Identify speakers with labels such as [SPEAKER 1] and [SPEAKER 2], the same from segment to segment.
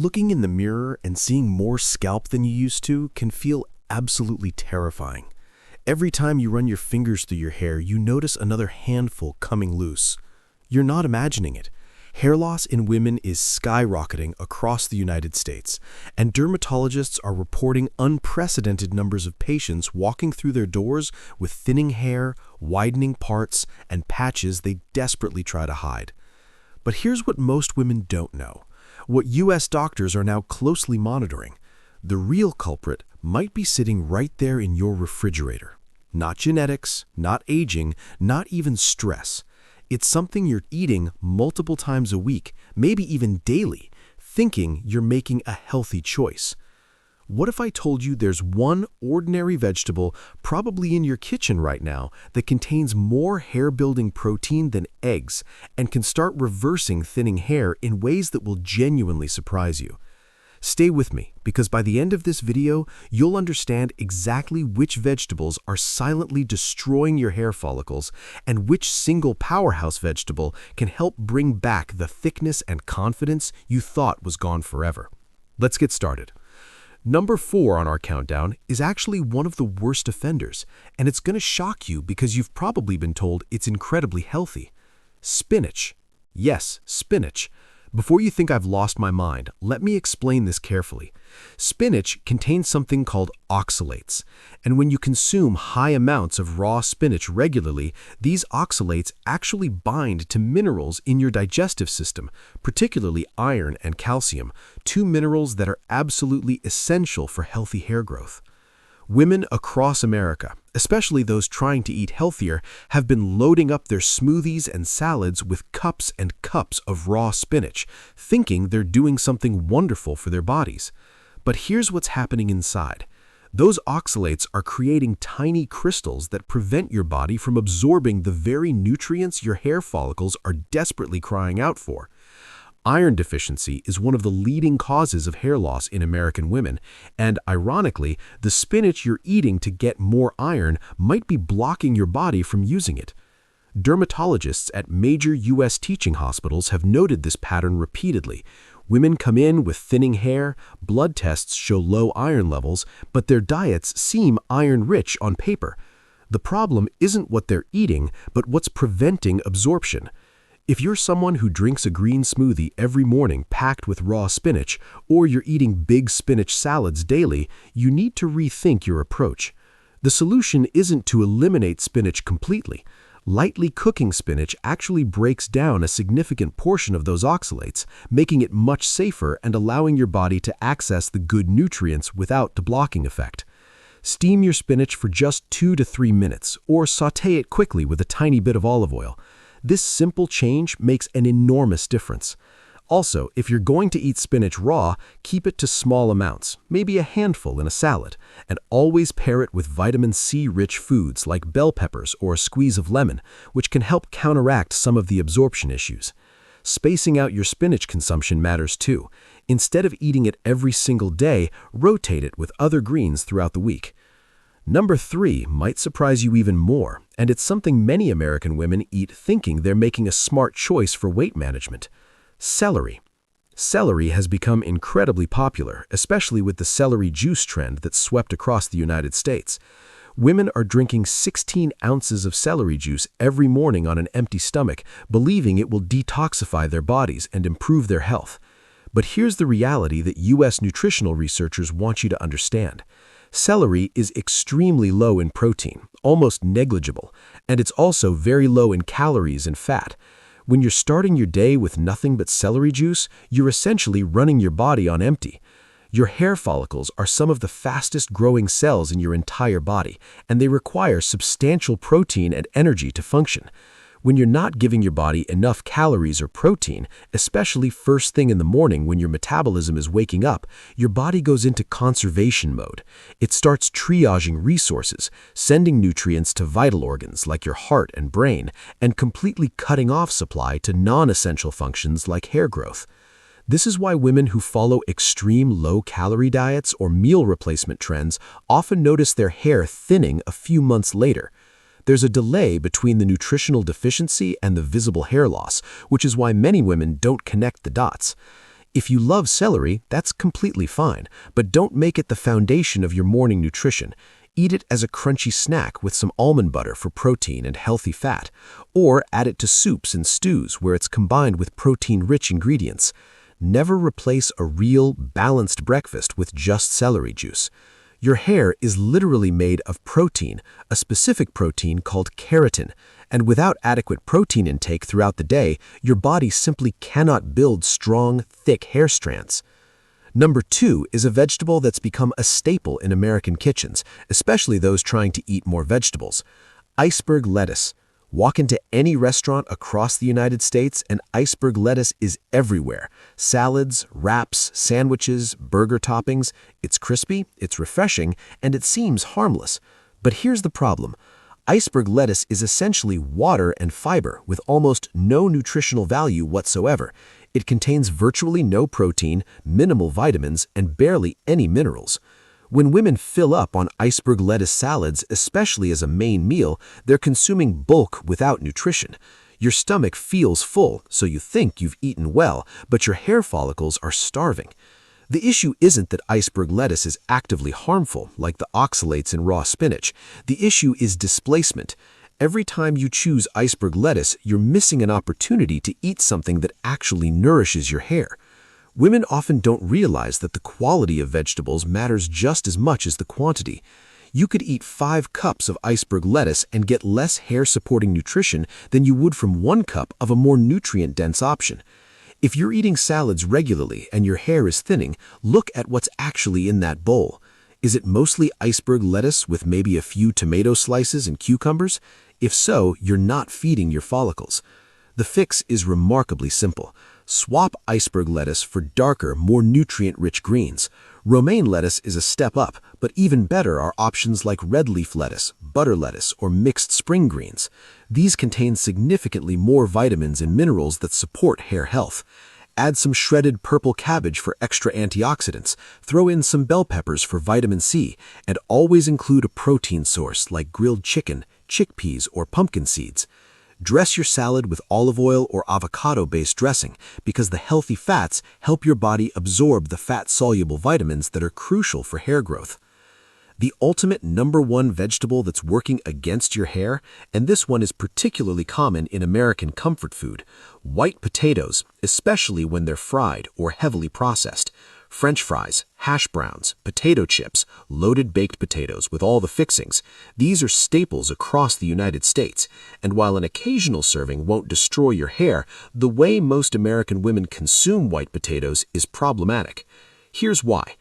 [SPEAKER 1] Looking in the mirror and seeing more scalp than you used to can feel absolutely terrifying. Every time you run your fingers through your hair, you notice another handful coming loose. You're not imagining it. Hair loss in women is skyrocketing across the United States, and dermatologists are reporting unprecedented numbers of patients walking through their doors with thinning hair, widening parts, and patches they desperately try to hide. But here's what most women don't know. What U.S. doctors are now closely monitoring. The real culprit might be sitting right there in your refrigerator. Not genetics, not aging, not even stress. It's something you're eating multiple times a week, maybe even daily, thinking you're making a healthy choice. What if I told you there's one ordinary vegetable, probably in your kitchen right now, that contains more hair-building protein than eggs and can start reversing thinning hair in ways that will genuinely surprise you? Stay with me, because by the end of this video, you'll understand exactly which vegetables are silently destroying your hair follicles and which single powerhouse vegetable can help bring back the thickness and confidence you thought was gone forever. Let's get started. Number 4 on our countdown is actually one of the worst offenders, and it's going to shock you because you've probably been told it's incredibly healthy. Spinach. Yes, spinach. Before you think I've lost my mind, let me explain this carefully. Spinach contains something called oxalates, and when you consume high amounts of raw spinach regularly, these oxalates actually bind to minerals in your digestive system, particularly iron and calcium, two minerals that are absolutely essential for healthy hair growth. Women across America, especially those trying to eat healthier, have been loading up their smoothies and salads with cups and cups of raw spinach, thinking they're doing something wonderful for their bodies. But here's what's happening inside. Those oxalates are creating tiny crystals that prevent your body from absorbing the very nutrients your hair follicles are desperately crying out for. Iron deficiency is one of the leading causes of hair loss in American women, and ironically, the spinach you're eating to get more iron might be blocking your body from using it. Dermatologists at major U.S. teaching hospitals have noted this pattern repeatedly. Women come in with thinning hair, blood tests show low iron levels, but their diets seem iron-rich on paper. The problem isn't what they're eating, but what's preventing absorption. If you're someone who drinks a green smoothie every morning packed with raw spinach, or you're eating big spinach salads daily, you need to rethink your approach. The solution isn't to eliminate spinach completely. Lightly cooking spinach actually breaks down a significant portion of those oxalates, making it much safer and allowing your body to access the good nutrients without the blocking effect. Steam your spinach for just 2 to 3 minutes, or sauté it quickly with a tiny bit of olive oil. This simple change makes an enormous difference. Also, if you're going to eat spinach raw, keep it to small amounts, maybe a handful in a salad, and always pair it with vitamin C-rich foods like bell peppers or a squeeze of lemon, which can help counteract some of the absorption issues. Spacing out your spinach consumption matters too. Instead of eating it every single day, rotate it with other greens throughout the week. Number 3 might surprise you even more, and it's something many American women eat thinking they're making a smart choice for weight management. Celery. Celery has become incredibly popular, especially with the celery juice trend that's swept across the United States. Women are drinking 16 ounces of celery juice every morning on an empty stomach, believing it will detoxify their bodies and improve their health. But here's the reality that U.S. nutritional researchers want you to understand. Celery is extremely low in protein, almost negligible, and it's also very low in calories and fat. When you're starting your day with nothing but celery juice, you're essentially running your body on empty. Your hair follicles are some of the fastest growing cells in your entire body, and they require substantial protein and energy to function. When you're not giving your body enough calories or protein, especially first thing in the morning when your metabolism is waking up, your body goes into conservation mode. It starts triaging resources, sending nutrients to vital organs like your heart and brain, and completely cutting off supply to non-essential functions like hair growth. This is why women who follow extreme low-calorie diets or meal replacement trends often notice their hair thinning a few months later. There's a delay between the nutritional deficiency and the visible hair loss, which is why many women don't connect the dots.
[SPEAKER 2] If you love celery, that's completely fine, but don't make it the foundation of your morning nutrition. Eat it as a crunchy snack with some almond butter for protein and healthy fat, or add it to soups and stews where it's combined with protein-rich ingredients. Never replace a real, balanced breakfast with just celery juice. Your hair is literally made of protein, a specific protein called keratin, and without adequate protein intake throughout the day, your body simply cannot build strong, thick hair strands. Number 2 is a vegetable that's become a staple in American kitchens, especially those trying to eat more vegetables. Iceberg lettuce. Walk into any restaurant across the United States and iceberg lettuce is everywhere. Salads, wraps, sandwiches, burger toppings. It's crispy, it's refreshing, and it seems harmless. But here's the problem. Iceberg lettuce is essentially water and fiber with almost no nutritional value whatsoever. It contains virtually no protein, minimal vitamins, and barely any minerals. When women fill up on iceberg lettuce salads, especially as a main meal, they're consuming bulk without nutrition. Your stomach feels full, so you think you've eaten well, but your hair follicles are starving. The issue isn't that iceberg lettuce is actively harmful, like the oxalates in raw spinach. The issue is displacement. Every time you choose iceberg lettuce, you're missing an opportunity to eat something that actually nourishes your hair. Women often don't realize that the quality of vegetables matters just as much as the quantity. You could eat 5 cups of iceberg lettuce and get less hair-supporting nutrition than you would from 1 cup of a more nutrient-dense option. If you're eating salads regularly and your hair is thinning, look at what's actually in that bowl. Is it mostly iceberg lettuce with maybe a few tomato slices and cucumbers? If so, you're not feeding your follicles. The fix is remarkably simple. Swap iceberg lettuce for darker, more nutrient-rich greens. Romaine lettuce is a step up, but even better are options like red leaf lettuce, butter lettuce, or mixed spring greens. These contain significantly more vitamins and minerals that support hair health. Add some shredded purple cabbage for extra antioxidants, throw in some bell peppers for vitamin C, and always include a protein source like grilled chicken, chickpeas, or pumpkin seeds. Dress your salad with olive oil or avocado-based dressing because the healthy fats help your body absorb the fat-soluble vitamins that are crucial for hair growth. The ultimate #1 vegetable that's working against your hair, and this one is particularly common in American comfort food, white potatoes, especially when they're fried or heavily processed. French fries, hash browns, potato chips, loaded baked potatoes with all the fixings. These are staples across the United States, and while an occasional serving won't destroy your hair, the way most American women consume white potatoes is problematic. Here's why.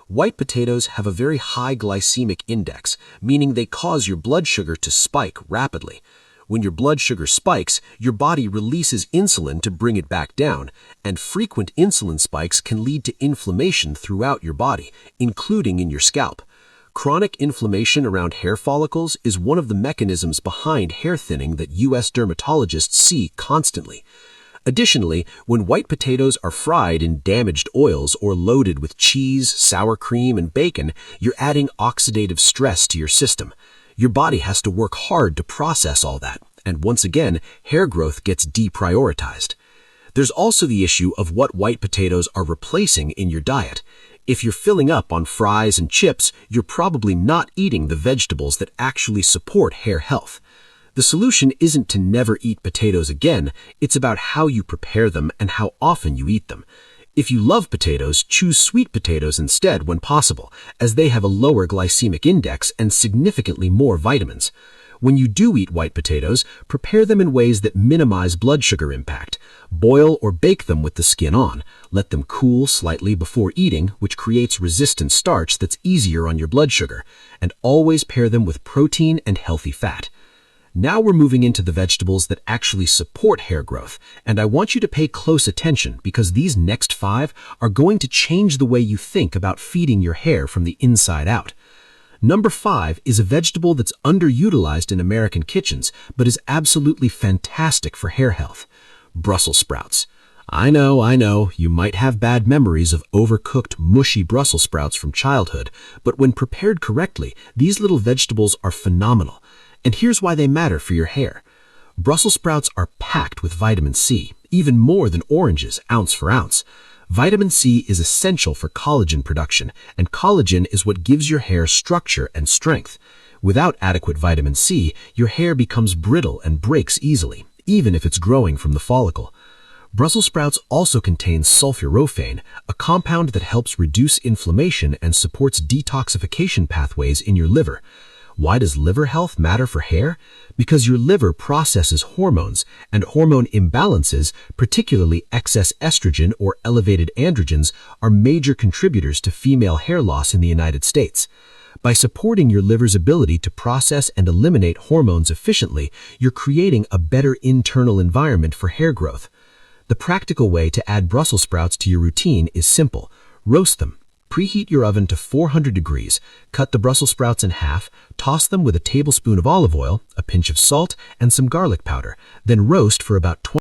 [SPEAKER 2] White potatoes have a very high glycemic index, meaning they cause your blood sugar to spike rapidly. When your blood sugar spikes, your body releases insulin to bring it back down, and frequent insulin spikes can lead to inflammation throughout your body, including in your scalp. Chronic inflammation around hair follicles is one of the mechanisms behind hair thinning that U.S. dermatologists see constantly. Additionally, when white potatoes are fried in damaged oils or loaded with cheese, sour cream, and bacon, you're adding oxidative stress to your system. Your body has to work hard to process all that, and once again, hair growth gets deprioritized. There's also the issue of what white potatoes are replacing in your diet. If you're filling up on fries and chips, you're probably not eating the vegetables that actually support hair health. The solution isn't to never eat potatoes again, it's about how you prepare them and how often you eat them. If you love potatoes, choose sweet potatoes instead when possible, as they have a lower glycemic index and significantly more vitamins. When you do eat white potatoes, prepare them in ways that minimize blood sugar impact. Boil or bake them with the skin on. Let them cool slightly before eating, which creates resistant starch that's easier on your blood sugar. And always pair them with protein and healthy fat. Now we're moving into the vegetables that actually support hair growth, and I want you to pay close attention because these next 5 are going to change the way you think about feeding your hair from the inside out. Number 5 is a vegetable that's underutilized in American kitchens, but is absolutely fantastic for hair health. Brussels sprouts. I know, you might have bad memories of overcooked, mushy Brussels sprouts from childhood, but when prepared correctly, these little vegetables are phenomenal. And here's why they matter for your hair. Brussels sprouts are packed with vitamin C, even more than oranges, ounce for ounce. Vitamin C is essential for collagen production, and collagen is what gives your hair structure and strength. Without adequate vitamin C, your hair becomes brittle and breaks easily, even if it's growing from the follicle. Brussels sprouts also contain sulforaphane, a compound that helps reduce inflammation and supports detoxification pathways in your liver. Why does liver health matter for hair? Because your liver processes hormones, and hormone imbalances, particularly excess estrogen or elevated androgens, are major contributors to female hair loss in the United States. By supporting your liver's ability to process and eliminate hormones efficiently, you're creating a better internal environment for hair growth. The practical way to add Brussels sprouts to your routine is simple. Roast them. Preheat your oven to 400 degrees, cut the Brussels sprouts in half, toss them with a tablespoon of olive oil, a pinch of salt, and some garlic powder, then roast for about 20